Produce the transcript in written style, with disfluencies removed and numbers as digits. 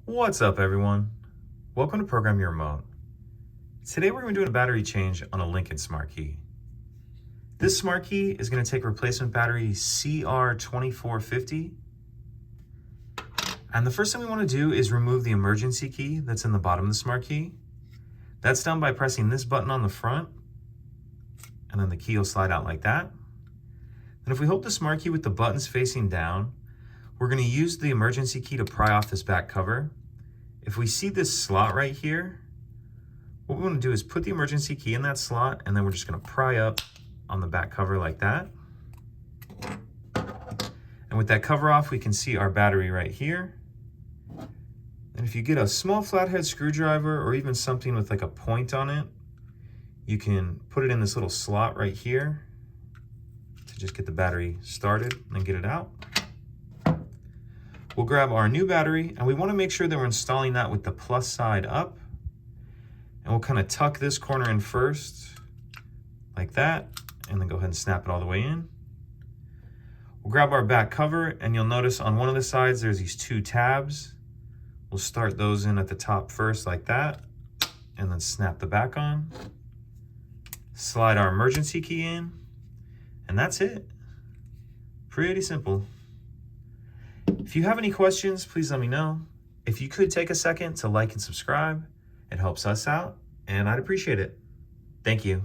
What's up, everyone? Welcome to Program Your Remote. Today we're going to do a battery change on a Lincoln Smart Key. This Smart Key is going to take replacement battery CR2450. And the first thing we want to do is remove the emergency key that's in the bottom of the Smart Key. That's done by pressing this button on the front, and then the key will slide out like that. And if we hold the Smart Key with the buttons facing down, we're going to use the emergency key to pry off this back cover. If we see this slot right here, what we want to do is put the emergency key in that slot, and then we're just going to pry up on the back cover like that. And with that cover off, we can see our battery right here. And if you get a small flathead screwdriver or even something with like a point on it, you can put it in this little slot right here to just get the battery started and get it out. We'll grab our new battery, and we want to make sure that we're installing that with the plus side up. And we'll kind of tuck this corner in first, like that, and then go ahead and snap it all the way in. We'll grab our back cover, and you'll notice on one of the sides there's these two tabs. We'll start those in at the top first, like that, and then snap the back on. Slide our emergency key in, and that's it. Pretty simple. If you have any questions, please let me know. If you could take a second to like and subscribe, it helps us out, and I'd appreciate it. Thank you.